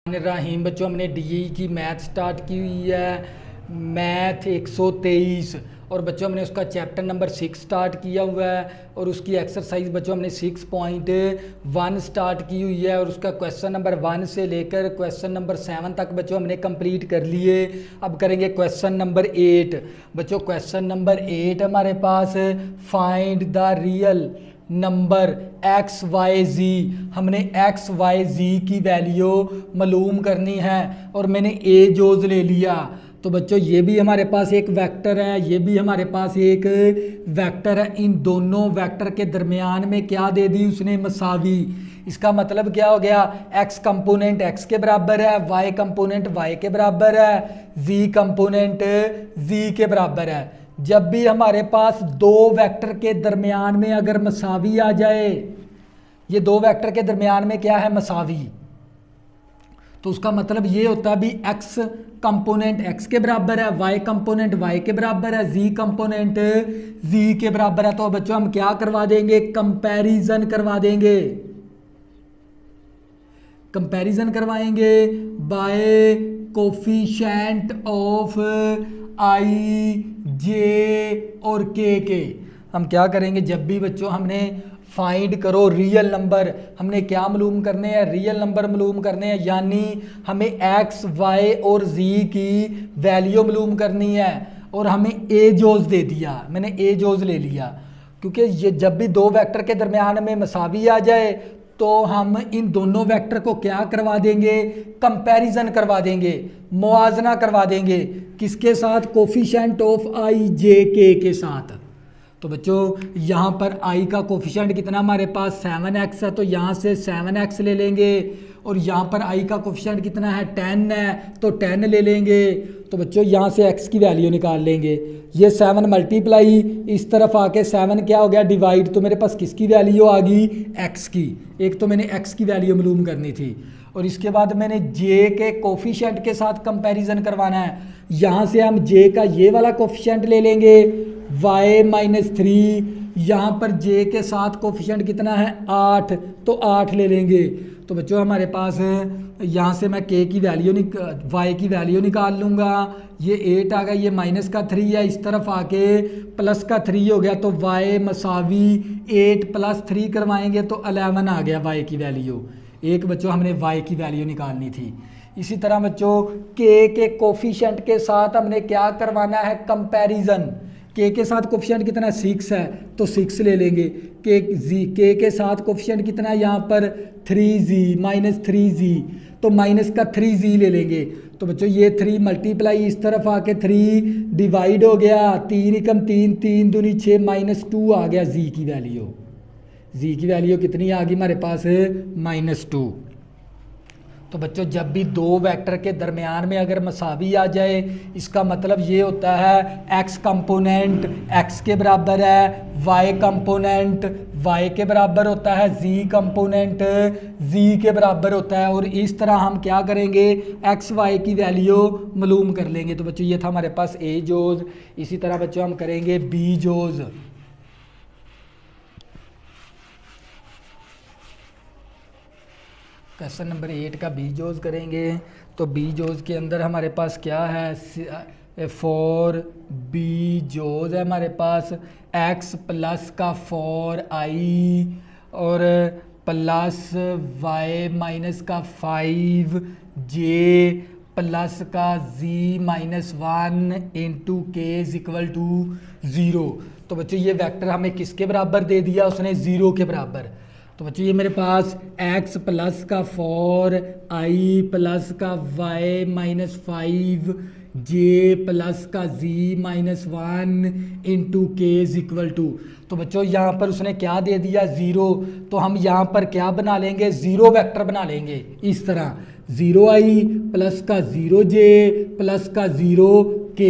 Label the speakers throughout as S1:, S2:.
S1: रहीम बच्चों, हमने डी की मैथ स्टार्ट की हुई है। मैथ 123 और बच्चों हमने उसका चैप्टर नंबर 6 स्टार्ट किया हुआ है और उसकी एक्सरसाइज बच्चों हमने 6.1 स्टार्ट की हुई है और उसका क्वेश्चन नंबर 1 से लेकर क्वेश्चन नंबर 7 तक बच्चों हमने कंप्लीट कर लिए। अब करेंगे क्वेश्चन नंबर 8। बच्चों क्वेश्चन नंबर 8 हमारे पास find the real number x y z. हमने एक्स वाई जी की वैल्यू मालूम करनी है और मैंने ए जोज ले लिया। तो बच्चों ये भी हमारे पास एक वेक्टर है, ये भी हमारे पास एक वेक्टर है। इन दोनों वेक्टर के दरमियान में क्या दे दी उसने? मसावी। इसका मतलब क्या हो गया? एक्स कंपोनेंट एक्स के बराबर है, वाई कंपोनेंट वाई के बराबर है, जी कंपोनेंट जी के बराबर है। जब भी हमारे पास दो वेक्टर के दरमियान में अगर मसावी आ जाए, ये दो वेक्टर के दरमियान में क्या है? मसावी, तो उसका मतलब ये होता है भी एक्स कंपोनेंट एक्स के बराबर है, वाई कंपोनेंट वाई के बराबर है, जी कंपोनेंट जी के बराबर है। तो बच्चों हम क्या करवा देंगे? कंपैरिजन करवा देंगे। कंपैरिजन करवाएंगे बाय कोफिशिएंट ऑफ आई जे और के। हम क्या करेंगे? जब भी बच्चों हमने फाइंड करो रियल नंबर, हमने क्या मालूम करने हैं? रियल नंबर मालूम करने हैं, यानी हमें एक्स वाई और जी की वैल्यू मालूम करनी है और हमें ए जोज दे दिया। मैंने ए जोज ले लिया क्योंकि ये जब भी दो वेक्टर के दरमियान में मसावी आ जाए तो हम इन दोनों वेक्टर को क्या करवा देंगे? कंपैरिजन करवा देंगे, मुआजना करवा देंगे। किसके साथ? कोफिशिएंट ऑफ आई जे के साथ। तो बच्चों यहाँ पर i का कोफिशिएंट कितना हमारे पास? 7x है, तो यहाँ से 7x ले लेंगे। और यहाँ पर i का कोफिशिएंट कितना है? 10 है, तो 10 ले लेंगे। तो बच्चों यहाँ से x की वैल्यू निकाल लेंगे। ये 7 मल्टीप्लाई इस तरफ आके 7 क्या हो गया? डिवाइड। तो मेरे पास किसकी वैल्यू आ गई? x की। एक तो मैंने x की वैल्यू मालूम करनी थी और इसके बाद मैंने j के कोफिशिएंट के साथ कंपैरिजन करवाना है। यहाँ से हम j का ये वाला कोफिशिएंट ले लेंगे y-3। यहाँ पर j के साथ कोफिशिएंट कितना है? 8, तो 8 ले लेंगे। तो बच्चों हमारे पास यहाँ से मैं k की वैल्यू y की वैल्यू निकाल लूँगा। ये 8 आ गया, ये माइनस का 3 है, इस तरफ आके प्लस का 3 हो गया। तो y मसावी 8 + 3 करवाएंगे तो 11 आ गया y की वैल्यू। एक बच्चों हमने y की वैल्यू निकालनी थी। इसी तरह बच्चों k के कोफिशिएंट के साथ हमने क्या करवाना है? कंपैरिजन। k के साथ कोफिशिएंट कितना है? 6 है, तो 6 ले लेंगे। k के साथ कोफिशिएंट कितना है? यहाँ पर 3g -3g, तो माइनस का 3g ले लेंगे। तो बच्चों ये 3 मल्टीप्लाई इस तरफ आके 3 डिवाइड हो गया। 3 एकम 3, 3 दूनी 6 -2 आ गया जी की वैल्यू। जी की वैल्यू कितनी आ गई हमारे पास? -2। तो बच्चों जब भी दो वेक्टर के दरमियान में अगर मसावी आ जाए, इसका मतलब ये होता है x कंपोनेंट x के बराबर है, y कंपोनेंट y के बराबर होता है, z कंपोनेंट z के बराबर होता है। और इस तरह हम क्या करेंगे? x y की वैल्यू मालूम कर लेंगे। तो बच्चों ये था हमारे पास a जोज। इसी तरह बच्चों हम करेंगे b जोज। क्वेश्चन नंबर 8 का बी जोज करेंगे। तो बी जोज के अंदर हमारे पास क्या है? फॉर बी जोज है हमारे पास x प्लस का 4i और प्लस y माइनस का 5j प्लस का z -1 इंटू के = 0। तो बच्चों ये वेक्टर हमें किसके बराबर दे दिया उसने? 0 के बराबर। तो बच्चों ये मेरे पास x प्लस का 4i प्लस का y -5j प्लस का z -1 इंटू के = तो बच्चों यहाँ पर उसने क्या दे दिया? 0। तो हम यहाँ पर क्या बना लेंगे? 0 वेक्टर बना लेंगे। इस तरह 0i प्लस का 0j प्लस का 0k।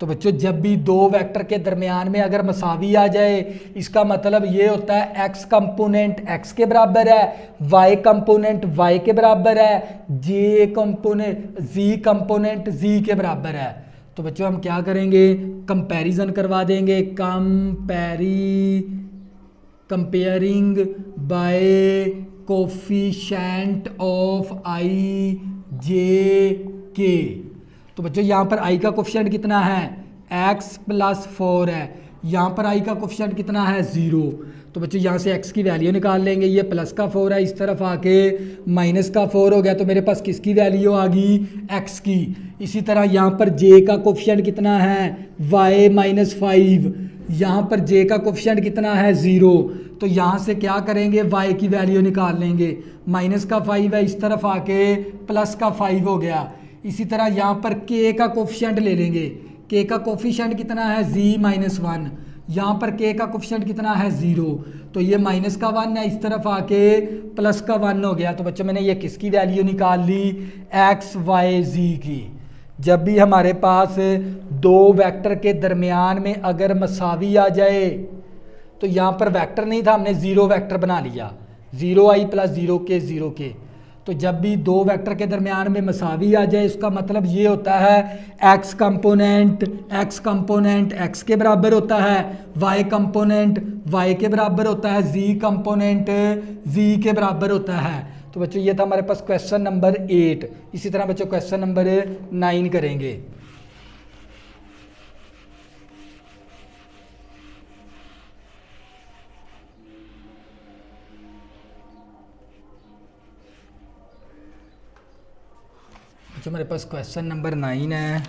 S1: तो बच्चों जब भी दो वेक्टर के दरमियान में अगर मसावी आ जाए, इसका मतलब ये होता है x कंपोनेंट x के बराबर है, y कंपोनेंट y के बराबर है, j component z component z के बराबर है। तो बच्चों हम क्या करेंगे? कंपैरिजन करवा देंगे। कंपेयरिंग बाय कोफिशेंट ऑफ आई जे के। तो बच्चों यहाँ पर आई का कोफिशेंट कितना है, x + 4 है। यहाँ पर आई का कोफिशेंट कितना है, 0। तो बच्चों यहाँ से x की वैल्यू निकाल लेंगे। ये प्लस का 4 है, इस तरफ आके माइनस का 4 हो गया, तो मेरे पास किसकी वैल्यू आ गई, x की। इसी तरह यहाँ पर j का कोफिशेंट कितना है, y - 5। यहाँ पर j का कोफिशेंट कितना है, 0। तो यहाँ से क्या करेंगे, y की वैल्यू निकाल लेंगे। माइनस का 5 है, इस तरफ आके प्लस का 5 हो गया। इसी तरह यहाँ पर k का कोफिशेंट ले लेंगे। k का कोफिशेंट कितना है, z - 1। यहाँ पर k का कोफिशेंट कितना है, 0। तो ये माइनस का 1 है, इस तरफ आके प्लस का 1 हो गया। तो बच्चों मैंने ये किसकी वैल्यू निकाल ली, x, y, z की। जब भी हमारे पास दो वेक्टर के दरमियान में अगर मसावी आ जाए, तो यहाँ पर वेक्टर नहीं था, हमने 0 वेक्टर बना लिया, 0i + 0k 0k। तो जब भी दो वेक्टर के दरमियान में मसावी आ जाए, उसका मतलब ये होता है x कंपोनेंट x के बराबर होता है, y कंपोनेंट y के बराबर होता है, z कंपोनेंट z के बराबर होता है। तो बच्चों ये था हमारे पास क्वेश्चन नंबर 8। इसी तरह बच्चों क्वेश्चन नंबर 9 करेंगे। बच्चों हमारे पास क्वेश्चन नंबर 9 है।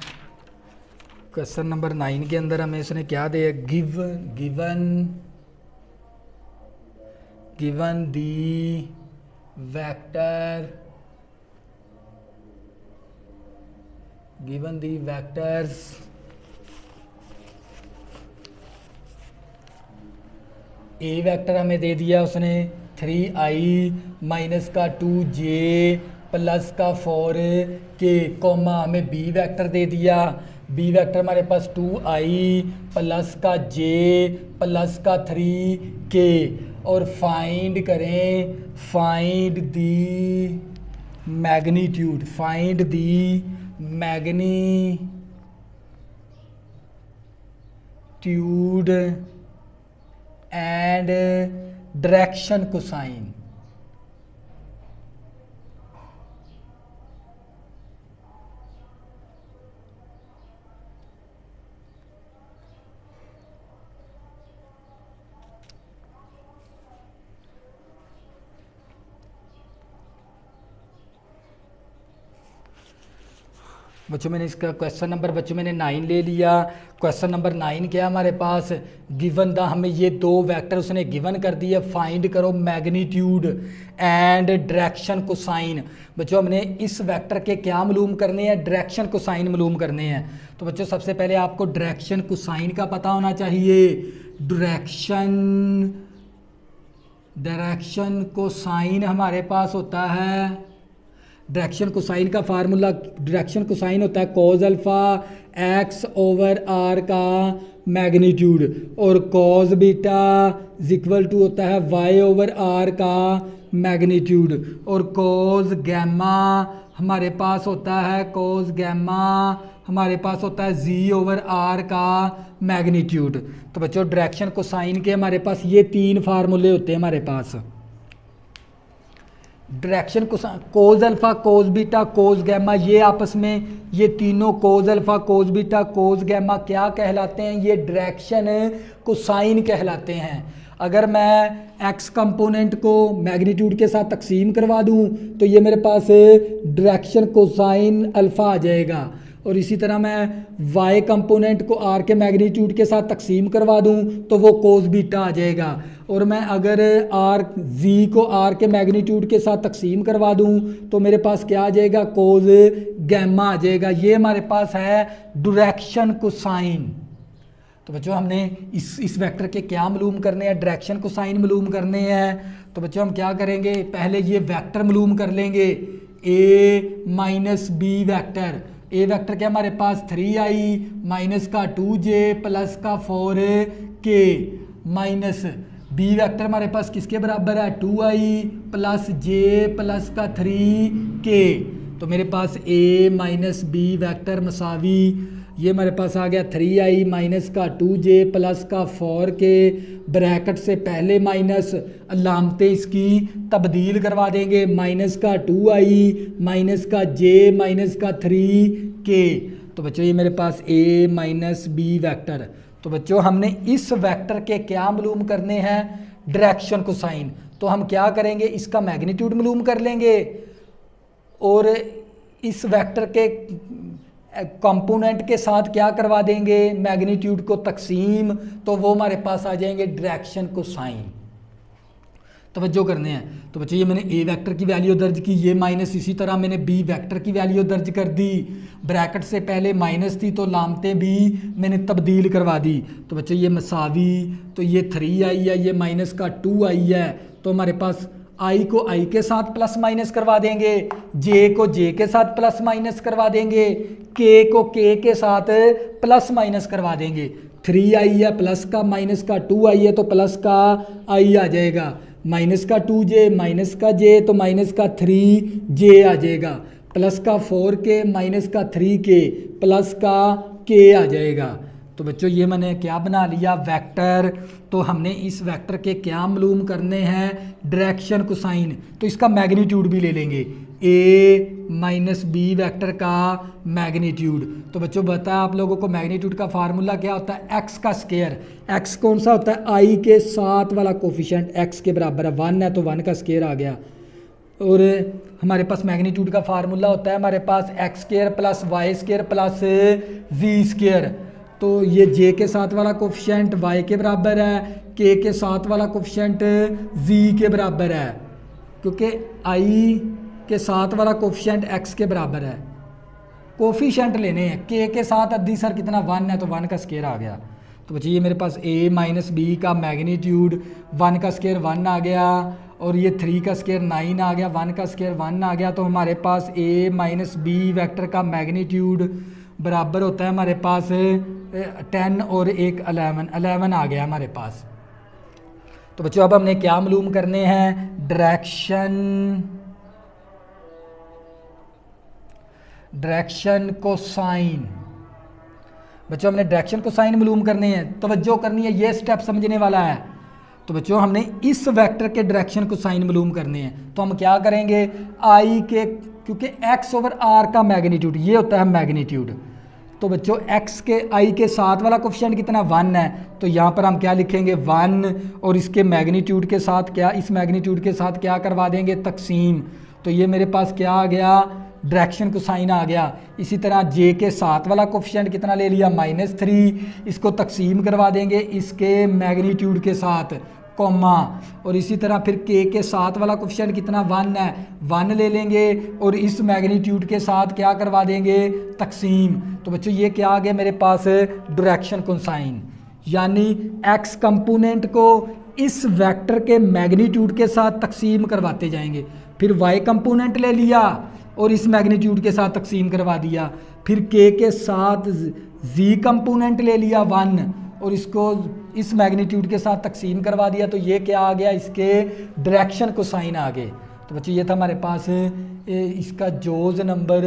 S1: क्वेश्चन नंबर 9 के अंदर हमें इसने क्या दिया, given the vectors a vector हमें दे दिया उसने 3i - 2j + 4k, कॉमा हमें b वेक्टर दे दिया। b वेक्टर हमारे पास 2i + j + 3k। और फाइंड करें, find the magnitude and direction cosine. बच्चों मैंने इसका क्वेश्चन नंबर 9 ले लिया। क्वेश्चन नंबर 9 क्या है हमारे पास, गिवन द, हमें ये दो वेक्टर उसने गिवन कर दिए, फाइंड करो मैग्नीट्यूड एंड डायरेक्शन कोसाइन। बच्चों हमने इस वेक्टर के क्या मालूम करने हैं, डायरेक्शन कोसाइन मालूम करने हैं। तो बच्चों सबसे पहले आपको डायरेक्शन कोसाइन का पता होना चाहिए। डायरेक्शन कोसाइन हमारे पास होता है, डायरेक्शन कोसाइन का फार्मूला, डायरेक्शन कोसाइन होता है cos अल्फ़ा x/r का मैग्नीट्यूड, और cos बीटा = होता है y/r का मैग्नीट्यूड, और cos गैमा हमारे पास होता है, cos गैमा हमारे पास होता है g/r का मैग्नीट्यूड। तो बच्चों डायरेक्शन कोसाइन के हमारे पास ये 3 फार्मूले होते हैं हमारे पास। Direction cos alpha, cos beta, cos gamma, ये आपस में ये तीनों cos alpha, cos beta, cos gamma क्या कहलाते हैं, ये डायरेक्शन कोसाइन कहलाते हैं। अगर मैं x कंपोनेंट को मैग्नीट्यूड के साथ तकसीम करवा दूं तो ये मेरे पास डायरेक्शन कोसाइन अल्फ़ा आ जाएगा, और इसी तरह मैं y कंपोनेंट को r के मैग्नीट्यूड के साथ तकसीम करवा दूं तो वो कोस बीटा आ जाएगा, और मैं अगर z को r के मैग्नीट्यूड के साथ तकसीम करवा दूं तो मेरे पास क्या आ जाएगा, कोस गैमा आ जाएगा। ये हमारे पास है डायरेक्शन कोसाइन। तो बच्चों हमने इस वेक्टर के क्या मालूम करने हैं, डायरेक्शन कोसाइन मालूम करने हैं। तो बच्चों हम क्या करेंगे, पहले ये वेक्टर मालूम कर लेंगे, a - b vector. A vector क्या हमारे पास 3i - 2j + 4k minus B vector हमारे पास किसके बराबर है, 2i + j + 3k। तो मेरे पास a - b वेक्टर मसावी, ये हमारे पास आ गया 3i - 2j + 4k ब्रैकेट से पहले माइनस, अलामतें इसकी तब्दील करवा देंगे, माइनस का 2i माइनस का j माइनस का 3k। तो बच्चों ये मेरे पास a माइनस बी वैक्टर। तो बच्चों हमने इस वेक्टर के क्या मालूम करने हैं, डायरेक्शन कोसाइन। तो हम क्या करेंगे, इसका मैग्नीट्यूड मालूम कर लेंगे और इस वेक्टर के कंपोनेंट के साथ क्या करवा देंगे, मैग्नीट्यूड को तकसीम, तो वो हमारे पास आ जाएंगे डायरेक्शन कोसाइन। तवज्जो करने हैं। तो बच्चों ये मैंने ए वेक्टर की वैल्यू दर्ज की, ये माइनस, इसी तरह मैंने बी वेक्टर की वैल्यू दर्ज कर दी, ब्रैकेट से पहले माइनस थी तो लामते भी मैंने तब्दील करवा दी। तो बच्चों ये मसावी, तो ये 3i है, ये माइनस का 2i है, तो हमारे पास i को i के साथ प्लस माइनस करवा देंगे, j को j के साथ प्लस माइनस करवा देंगे, k को k के साथ प्लस माइनस करवा देंगे। 3i है प्लस का, माइनस का 2i है तो प्लस का i आ जाएगा, माइनस का 2j माइनस का j तो माइनस का 3j आ जाएगा, प्लस का 4k माइनस का 3k प्लस का k आ जाएगा। तो बच्चों ये मैंने क्या बना लिया, वेक्टर। तो हमने इस वेक्टर के क्या मालूम करने हैं, डायरेक्शन कोसाइन। तो इसका मैग्नीट्यूड भी ले लेंगे, a माइनस बी वेक्टर का मैग्नीट्यूड। तो बच्चों बताया आप लोगों को मैग्नीट्यूड का फार्मूला क्या होता है, x का स्क्वायर। x कौन सा होता है, i के साथ वाला कोफिशिएंट x के बराबर है, 1 है तो 1 का स्क्वायर आ गया। और हमारे पास मैग्नीट्यूड का फार्मूला होता है हमारे पास x square plus y square plus v square. तो ये j के साथ वाला कोफिशिएंट y के बराबर है, k के साथ वाला कोफिशिएंट v के बराबर है, क्योंकि i के साथ वाला कोफिशिएंट x के बराबर है। कोफिशिएंट लेने हैं, k के साथ अद्दी सर कितना 1 है तो 1 का स्क्वायर आ गया। तो बच्चे ये मेरे पास a माइनस बी का मैग्नीट्यूड 1 का स्क्वायर 1 आ गया, और ये 3 का स्क्वायर 9 आ गया, 1 का स्क्वायर 1 आ गया। तो हमारे पास a माइनस बी वेक्टर का मैग्नीट्यूड बराबर होता है हमारे पास 10 और 1 11 आ गया हमारे पास। तो बच्चों अब हमने क्या मालूम करने हैं, डायरेक्शन कोसाइन। बच्चों हमने डायरेक्शन कोसाइन मालूम करने हैं, तवज्जो करनी है, ये स्टेप समझने वाला है। तो बच्चों हमने इस वेक्टर के डायरेक्शन कोसाइन मालूम करने हैं, तो हम क्या करेंगे, आई के, क्योंकि x ओवर r का मैग्नीट्यूड ये होता है मैग्नीट्यूड। तो बच्चों x के i के साथ वाला कोफिशिएंट कितना 1 है, तो यहाँ पर हम क्या लिखेंगे 1, और इसके मैग्नीट्यूड के साथ क्या, इस मैग्नीट्यूड के साथ क्या करवा देंगे तकसीम। तो ये मेरे पास क्या आ गया, डायरेक्शन कोसाइन आ गया। इसी तरह j के साथ वाला कोफिशिएंट कितना ले लिया -3, इसको तकसीम करवा देंगे इसके मैग्नीट्यूड के साथ, कॉमा, और इसी तरह फिर k के साथ वाला कोफिशिएंट कितना 1 है, 1 ले लेंगे और इस मैग्नीट्यूड के साथ क्या करवा देंगे तकसीम। तो बच्चों ये क्या आ गया मेरे पास, डायरेक्शन कोसाइन, यानी x कंपोनेंट को इस वेक्टर के मैग्नीट्यूड के साथ तकसीम करवाते जाएंगे, फिर y कंपोनेंट ले लिया और इस मैग्नीट्यूड के साथ तकसीम करवा दिया, फिर k के साथ z कंपोनेंट ले लिया 1 और इसको इस मैग्नीट्यूड के साथ तकसीम करवा दिया। तो ये क्या आ गया, इसके डायरेक्शन कोसाइन आ गए। तो बच्चों ये था हमारे पास इसका जोज नंबर,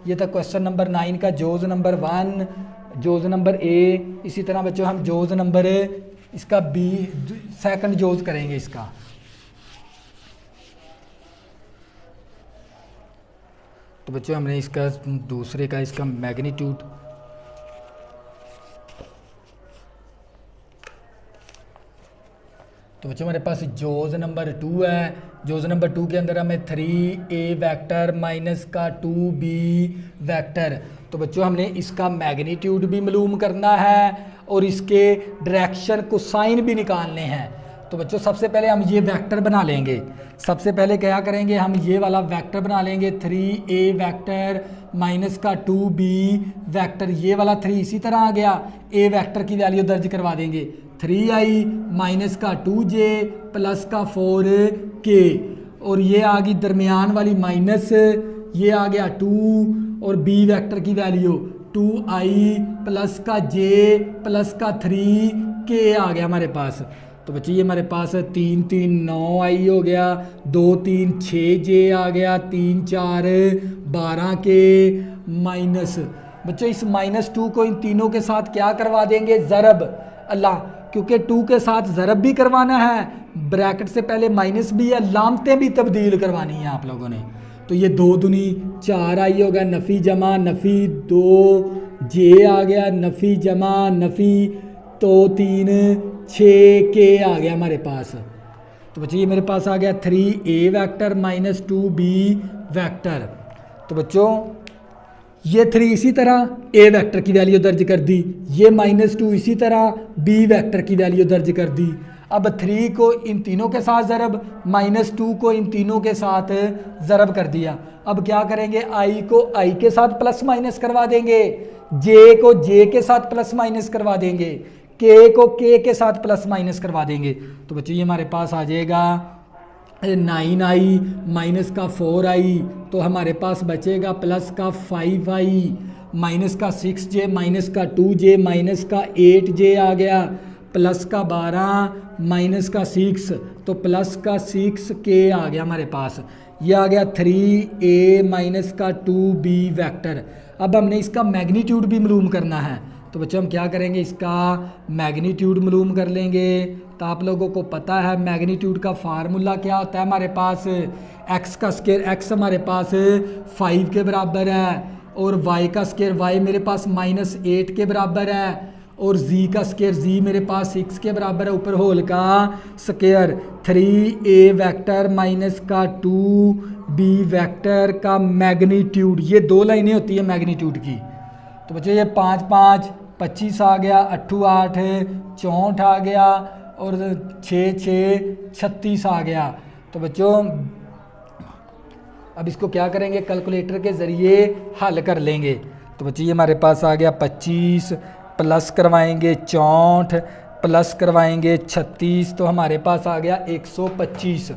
S1: ये था क्वेश्चन नंबर 9 का जोज नंबर 1, जोज नंबर ए। इसी तरह बच्चों हम जोज नंबर इसका बी, सेकंड जोज करेंगे इसका। तो बच्चों हमने इसका दूसरे का इसका मैग्नीट्यूड, तो बच्चों हमारे पास जोज नंबर 2 है। जोज नंबर 2 के अंदर हमें 3a वेक्टर माइनस का 2b वेक्टर। तो बच्चों हमने इसका मैग्नीट्यूड भी मालूम करना है और इसके डायरेक्शन कोसाइन भी निकालने हैं। तो बच्चों सबसे पहले हम ये वेक्टर बना लेंगे। सबसे पहले क्या करेंगे, हम ये वाला वेक्टर बना लेंगे 3a वेक्टर माइनस का 2b वेक्टर, ये वाला 3 इसी तरह आ गया, a वेक्टर की वैल्यू दर्ज करवा देंगे 3i माइनस का 2j प्लस का 4k, और ये आ गई दरमियान वाली माइनस, ये आ गया 2 और b वेक्टर की वैल्यू 2i प्लस का j प्लस का 3k आ गया हमारे पास। तो बच्चे ये हमारे पास 3 3 9i हो गया, 2 3 6j आ गया, 3 4 12k माइनस। बच्चों इस -2 को इन तीनों के साथ क्या करवा देंगे, ज़रब, अल्लाह, क्योंकि 2 के साथ ज़रब भी करवाना है, ब्रैकेट से पहले माइनस भी है, लामतें भी तब्दील करवानी है आप लोगों ने। तो ये 2 दूनी 4 आई होगा, नफ़ी जमा नफ़ी 2 जे आ गया, नफ़ी जमा नफ़ी तो 3 6 के आ गया हमारे पास। तो बच्चों ये मेरे पास आ गया 3a vector minus 2b vector. तो बच्चों ये 3 इसी तरह a वेक्टर की वैल्यू दर्ज कर दी, ये -2 इसी तरह b वेक्टर की वैल्यू दर्ज कर दी। अब 3 को इन तीनों के साथ ज़रब, -2 को इन तीनों के साथ ज़रब कर दिया। अब क्या करेंगे, i को i के साथ प्लस माइनस करवा देंगे, j को j के साथ प्लस माइनस करवा देंगे, k को k के साथ प्लस माइनस करवा देंगे। तो बच्चों ये हमारे पास आ जाएगा 9i माइनस का 4i, तो हमारे पास बचेगा प्लस का 5i, माइनस का 6j, माइनस का 2j, माइनस का 8j आ गया, प्लस का 12 माइनस का 6, तो प्लस का 6k आ गया हमारे पास। ये आ गया 3a माइनस का 2b वेक्टर। अब हमने इसका मैग्नीट्यूड भी मालूम करना है, तो बच्चों हम क्या करेंगे, इसका मैग्नीट्यूड मालूम कर लेंगे। तो आप लोगों को पता है मैग्नीट्यूड का फार्मूला क्या होता है, हमारे पास x का स्क्वायर, x हमारे पास 5 के बराबर है, और y का स्क्वायर y मेरे पास -8 के बराबर है, और z का स्क्वायर z मेरे पास 6 के बराबर है, ऊपर होल का स्क्वायर। 3a वेक्टर माइनस का 2b वेक्टर का मैग्नीट्यूड, ये 2 लाइनें होती है मैग्नीट्यूड की। तो बच्चों ये 5 5 25 आ गया, 8 8 64 आ गया, और 6 6 36 आ गया। तो बच्चों अब इसको क्या करेंगे, कैलकुलेटर के ज़रिए हल कर लेंगे। तो बच्चों ये हमारे पास आ गया 25 प्लस करवाएंगे 64 प्लस करवाएंगे 36, तो हमारे पास आ गया 125।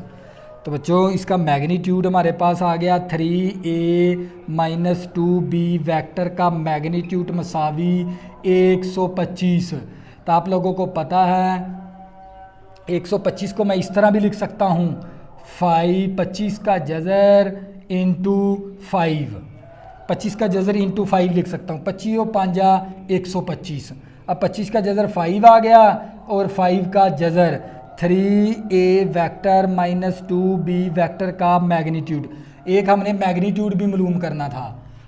S1: तो बच्चों इसका मैग्नीट्यूड हमारे पास आ गया 3a माइनस 2b वेक्टर का मैग्नीट्यूड मसावी 125। तो आप लोगों को पता है 125 को मैं इस तरह भी लिख सकता हूँ, 25 का जज़र इंटू 5, 25 का जज़र इंटू 5 लिख सकता हूँ, 25 और 5 125। अब 25 का जज़र 5 आ गया, और 5 का जज़र 3a vector minus 2b vector का मैग्नीट्यूड। एक हमने मैग्नीट्यूड भी मालूम करना था।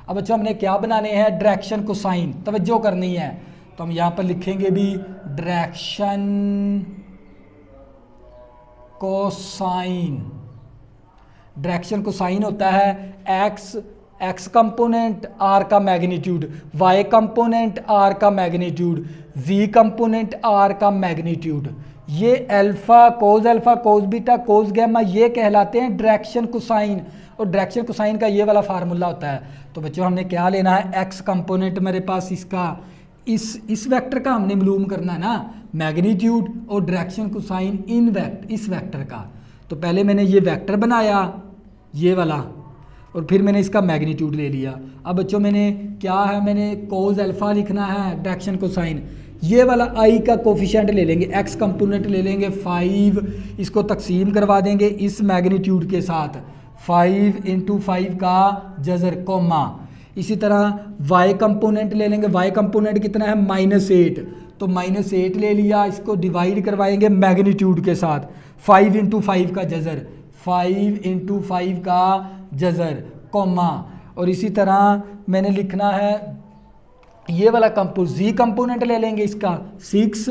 S1: अब अच्छा हमने क्या बनाने हैं, डायरेक्शन कोसाइन, तवज्जो करनी है। तो हम यहाँ पर लिखेंगे भी डायरेक्शन कोसाइन। डायरेक्शन कोसाइन होता है एक्स कंपोनेंट आर का मैग्नीट्यूड, वाई कंपोनेंट आर का मैग्नीट्यूड, जी कंपोनेंट आर का मैग्नीट्यूड। ये alpha cos beta cos gamma ये कहलाते हैं डायरेक्शन कोसाइन, और डायरेक्शन कोसाइन का ये वाला फार्मूला होता है। तो बच्चों हमने क्या लेना है, एक्स कंपोनेंट मेरे पास इसका इस वेक्टर का हमने मालूम करना है ना, मैग्नीट्यूड और डायरेक्शन कोसाइन इस वेक्टर का। तो पहले मैंने ये वेक्टर बनाया ये वाला, और फिर मैंने इसका मैग्नीट्यूड ले लिया। अब बच्चों मैंने क्या है, मैंने कोस अल्फा लिखना है, डायरेक्शन कोसाइन ये वाला आई का कोफिशिएंट ले लेंगे, एक्स कंपोनेंट ले लेंगे 5, इसको तकसीम करवा देंगे इस मैग्नीट्यूड के साथ, 5 इंटू 5 का जज़र कोमा। इसी तरह वाई कंपोनेंट ले लेंगे, वाई कंपोनेंट कितना है -8, तो -8 ले लिया, इसको डिवाइड करवाएंगे मैग्नीट्यूड के साथ, 5 इंटू 5 का जज़र, 5 इंटू 5 का जज़र कोमा। और इसी तरह मैंने लिखना है ये वाला जी कंपोनेंट ले लेंगे इसका 6,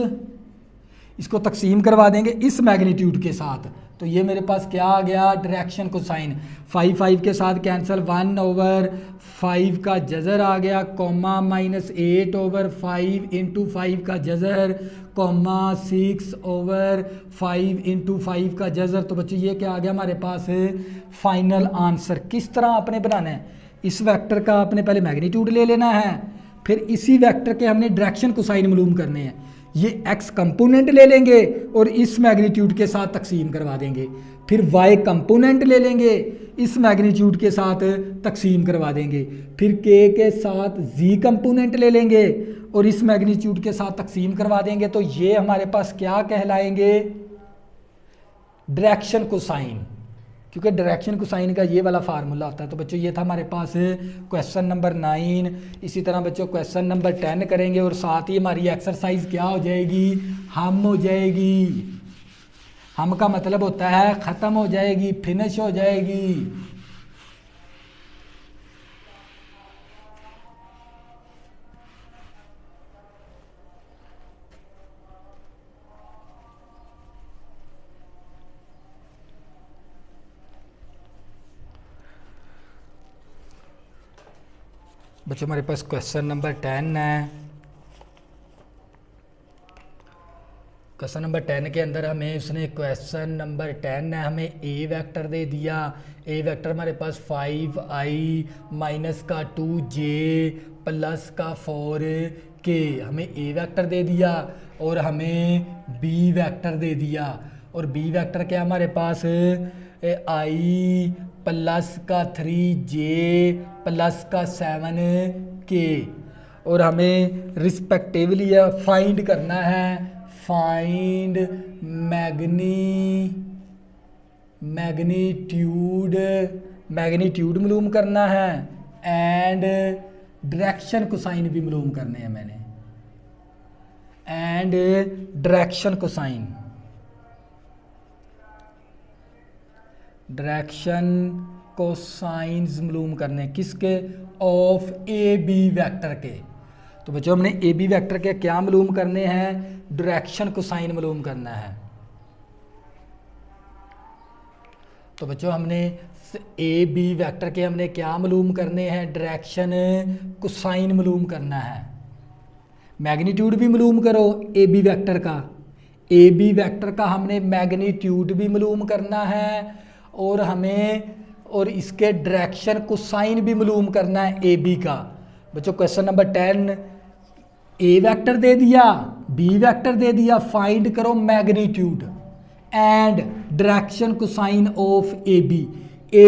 S1: इसको तकसीम करवा देंगे इस मैग्नीट्यूड के साथ। तो ये मेरे पास क्या आ गया, डायरेक्शन कोसाइन, 5 के साथ कैंसिल, 1/5 का जज़र आ गया, कोमा -8/5 इंटू 5 का जज़र, कोमा 6/5 इंटू 5 का जज़र। तो बच्चों ये क्या आ गया हमारे पास है फाइनल आंसर। किस तरह आपने बनाना है, इस वेक्टर का आपने पहले मैग्नीट्यूड ले लेना है, फिर इसी वेक्टर के हमने डायरेक्शन कोसाइन मालूम करने हैं, ये एक्स कंपोनेंट ले लेंगे और इस मैग्नीट्यूड के साथ तकसीम करवा देंगे, फिर वाई कंपोनेंट ले लेंगे इस मैग्नीट्यूड के साथ तकसीम करवा देंगे, फिर के साथ जी कंपोनेंट ले लेंगे और इस मैग्नीट्यूड के साथ तकसीम करवा देंगे। तो ये हमारे पास क्या कहलाएंगे, डायरेक्शन कोसाइन। क्योंकि डायरेक्शन कोसाइन का ये वाला फार्मूला होता है। तो बच्चों ये था हमारे पास क्वेश्चन नंबर 9। इसी तरह बच्चों क्वेश्चन नंबर 10 करेंगे और साथ ही हमारी एक्सरसाइज क्या हो जाएगी, हम हो जाएगी। हम का मतलब होता है ख़त्म हो जाएगी, फिनिश हो जाएगी। बच्चों हमारे पास क्वेश्चन नंबर 10 है। क्वेश्चन नंबर 10 के अंदर हमें उसने क्वेश्चन नंबर 10 है, हमें ए वेक्टर दे दिया। ए वेक्टर हमारे पास 5i माइनस का 2j प्लस का 4k, हमें ए वेक्टर दे दिया और हमें बी वेक्टर दे दिया। और बी वेक्टर क्या हमारे पास i प्लस का 3j प्लस का 7k, और हमें रिस्पेक्टिवली फाइंड करना है, फाइंड मैग्नीट्यूड मालूम करना है एंड डायरेक्शन कोसाइन भी मालूम करने हैं मैंने, एंड डायरेक्शन कोसाइंस मालूम करने किसके, ऑफ ए बी वेक्टर के। तो बच्चों हमने ए बी वेक्टर के क्या मालूम करने हैं, डायरेक्शन कोसाइन मालूम करना है। तो बच्चों हमने ए बी वेक्टर के हमने क्या मालूम करने हैं, डायरेक्शन कोसाइन मालूम करना है। मैग्नीट्यूड भी मालूम करो ए बी वेक्टर का, ए बी वेक्टर का हमने मैग्नीट्यूड भी मालूम करना है और हमें और इसके डायरेक्शन कोसाइन भी मालूम करना है ए बी का। बच्चों क्वेश्चन नंबर 10 ए वेक्टर दे दिया, बी वेक्टर दे दिया, फाइंड करो magnitude and direction cosine of A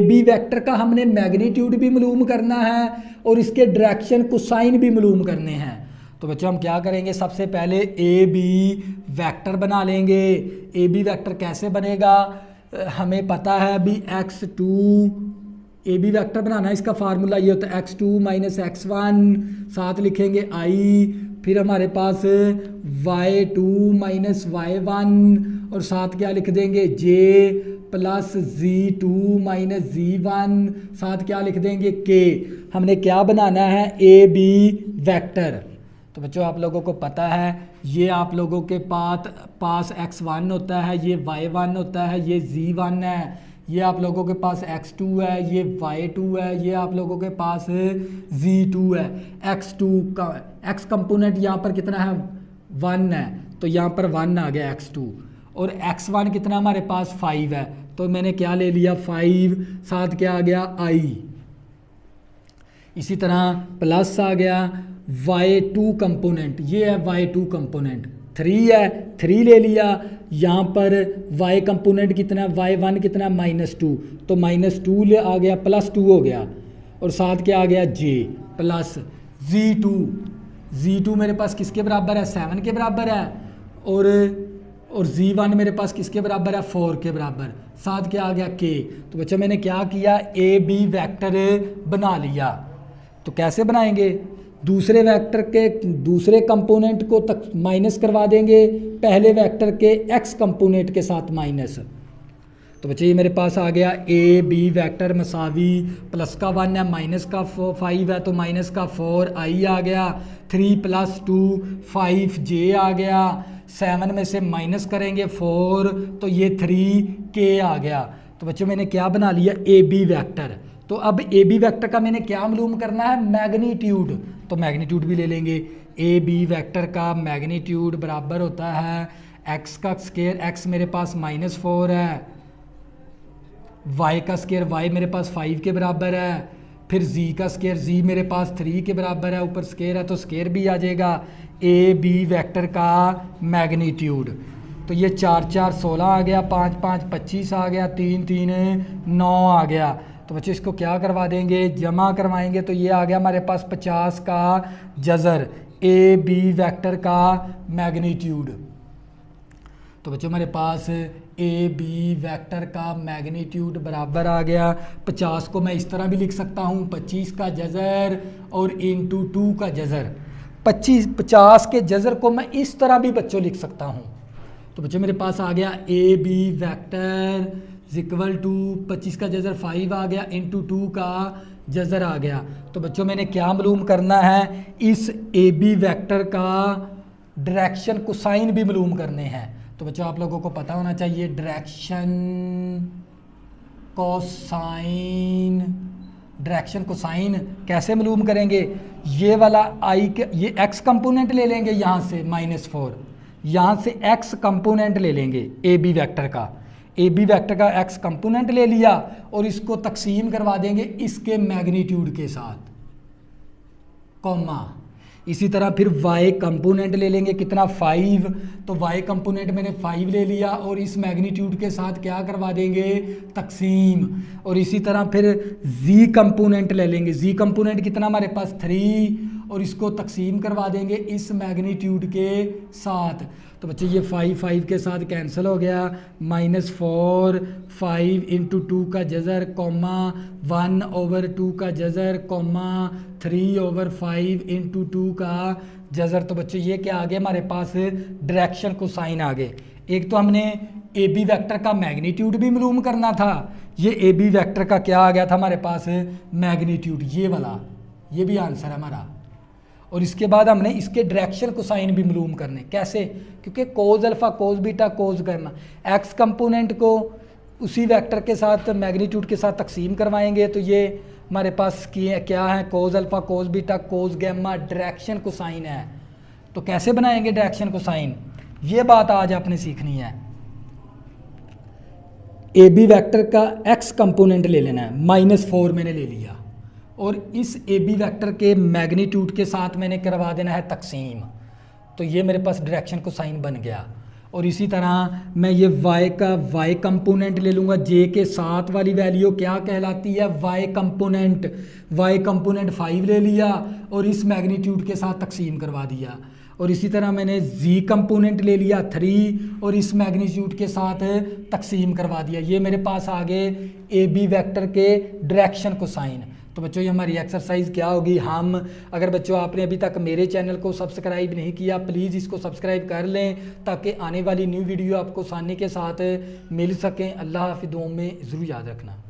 S1: B vector का हमने मैग्नीट्यूड भी मालूम करना है और इसके डायरेक्शन कोसाइन भी मालूम करने हैं। तो बच्चों हम क्या करेंगे, सबसे पहले ए बी वेक्टर बना लेंगे। ए बी वेक्टर कैसे बनेगा, हमें पता है अभी x2, ए बी वेक्टर बनाना है, इसका फार्मूला ये होता है x2 माइनस x1, साथ लिखेंगे i, फिर हमारे पास y2 माइनस y1 और साथ क्या लिख देंगे j plus z2 minus z1, साथ क्या लिख देंगे k। हमने क्या बनाना है, ए बी वेक्टर। तो बच्चों आप लोगों को पता है ये आप लोगों के पास x1 होता है, ये y1 होता है, ये z1 है, ये आप लोगों के पास x2 है, ये y2 है, ये आप लोगों के पास z2 है। x2 का x कंपोनेंट यहाँ पर कितना है 1 है, तो यहाँ पर 1 आ गया x2, और x1 कितना हमारे पास 5 है, तो मैंने क्या ले लिया 5, साथ क्या आ गया i। इसी तरह प्लस आ गया y2 कंपोनेंट, ये है y2 कंपोनेंट 3 है, 3 ले लिया। यहाँ पर y कंपोनेंट कितना है, y1 कितना है -2, तो -2 ले आ गया, +2 हो गया, और साथ क्या आ गया j प्लस z2 मेरे पास किसके बराबर है, 7 के बराबर है, और z1 मेरे पास किसके बराबर है, 4 के बराबर, साथ क्या आ गया k। तो बच्चों मैंने क्या किया, ए बी वेक्टर बना लिया। तो कैसे बनाएंगे, दूसरे वेक्टर के दूसरे कंपोनेंट को तक माइनस करवा देंगे पहले वेक्टर के x कंपोनेंट के साथ माइनस। तो बच्चे ये मेरे पास आ गया ए बी वेक्टर मसावी, प्लस का 1 है, माइनस का 5 है, तो माइनस का 4i आ गया, 3 + 2 5j आ गया, 7 में से माइनस करेंगे 4, तो ये 3k आ गया। तो बच्चों मैंने क्या बना लिया, ए बी वेक्टर। तो अब ए बी वेक्टर का मैंने क्या मालूम करना है, मैग्नीट्यूड, तो मैग्नीट्यूड भी ले लेंगे। ए बी वेक्टर का मैग्नीट्यूड बराबर होता है x का स्क्वायर, x मेरे पास -4 है, y का स्क्वायर, y मेरे पास 5 के बराबर है, फिर z का स्क्वायर, z मेरे पास 3 के बराबर है, ऊपर स्क्वायर है तो स्क्वायर भी आ जाएगा। ए बी वेक्टर का मैग्नीट्यूड, तो ये 4 4 16 आ गया, 5 5 25 आ गया, 3 3 9 आ गया। तो बच्चे इसको क्या करवा देंगे, जमा करवाएंगे, तो ये आ गया हमारे पास 50 का जज़र ए बी वेक्टर का मैग्नीट्यूड। तो बच्चों हमारे पास ए बी वेक्टर का मैग्नीट्यूड बराबर आ गया 50 को मैं इस तरह भी लिख सकता हूँ 25 का जज़र और इंटू 2 का जज़र। 50 के जज़र को मैं इस तरह भी बच्चों लिख सकता हूँ। तो बच्चों मेरे पास आ गया A B vector equal to 25 का जज़र 5 आ गया इंटू 2 का जज़र आ गया। तो बच्चों मैंने क्या मालूम करना है, इस ए बी वेक्टर का डायरेक्शन कोसाइन भी मालूम करने हैं। तो बच्चों आप लोगों को पता होना चाहिए डायरेक्शन कोसाइन कैसे मालूम करेंगे। ये वाला आई के ये एक्स कंपोनेंट ले लेंगे यहाँ से -4, यहाँ से एक्स कंपोनेंट ले लेंगे ए बी वेक्टर का। ए बी वेक्टर का एक्स कंपोनेंट ले लिया और इसको तकसीम करवा देंगे इसके मैग्नीट्यूड के साथ, कॉमा। इसी तरह फिर y कंपोनेंट ले लेंगे कितना 5, तो y कंपोनेंट मैंने 5 ले लिया और इस मैग्नीट्यूड के साथ क्या करवा देंगे, तकसीम। और इसी तरह फिर z कंपोनेंट ले लेंगे, z कंपोनेंट कितना हमारे पास 3 और इसको तकसीम करवा देंगे इस मैग्नीट्यूड के साथ। तो बच्चे ये 5 के साथ कैंसिल हो गया, -4 5 इंटू 2 का जज़र कॉमा 1/2 का जज़र कॉमा 3/5 इंटू 2 का जज़र। तो बच्चों ये क्या आ गया हमारे पास, डायरेक्शन कोसाइन आ गए। एक तो हमने ए बी वेक्टर का मैग्नीट्यूड भी मालूम करना था, ये ए बी वेक्टर का क्या आ गया था हमारे पास, मैग्नीट्यूड, ये वाला, ये भी आंसर है हमारा। और इसके बाद हमने इसके डायरेक्शन कोसाइन भी मालूम करने, कैसे, क्योंकि कोज अल्फ़ा कोज बीटा कोज करना, एक्स कंपोनेंट को उसी वेक्टर के साथ मैग्नीट्यूड के साथ तकसीम करवाएंगे तो ये हमारे पास क्या है, कोज अल्फ़ा कोज बीटा कोज गैमा डायरेक्शन कोसाइन है। तो कैसे बनाएंगे डायरेक्शन कोसाइन, ये बात आज आपने सीखनी है। ए बी वेक्टर का एक्स कंपोनेंट ले लेना है, -4 मैंने ले लिया और इस ए बी वेक्टर के मैग्नीट्यूड के साथ मैंने करवा देना है तकसीम, तो ये मेरे पास डायरेक्शन कोसाइन बन गया। और इसी तरह मैं ये y का y कंपोनेंट ले लूँगा, j के साथ वाली वैल्यू क्या कहलाती है, y कंपोनेंट 5 ले लिया और इस मैग्नीट्यूड के साथ तकसीम करवा दिया। और इसी तरह मैंने z कंपोनेंट ले लिया 3 और इस मैग्नीट्यूड के साथ तकसीम करवा दिया। ये मेरे पास आ गए ए बी वेक्टर के डायरेक्शन कोसाइन। तो बच्चों ये हमारी एक्सरसाइज क्या होगी, हम अगर बच्चों आपने अभी तक मेरे चैनल को सब्सक्राइब नहीं किया प्लीज़ इसको सब्सक्राइब कर लें ताकि आने वाली न्यू वीडियो आपको आसानी के साथ मिल सकें। अल्लाह हाफ़िज़, दुआ में ज़रूर याद रखना।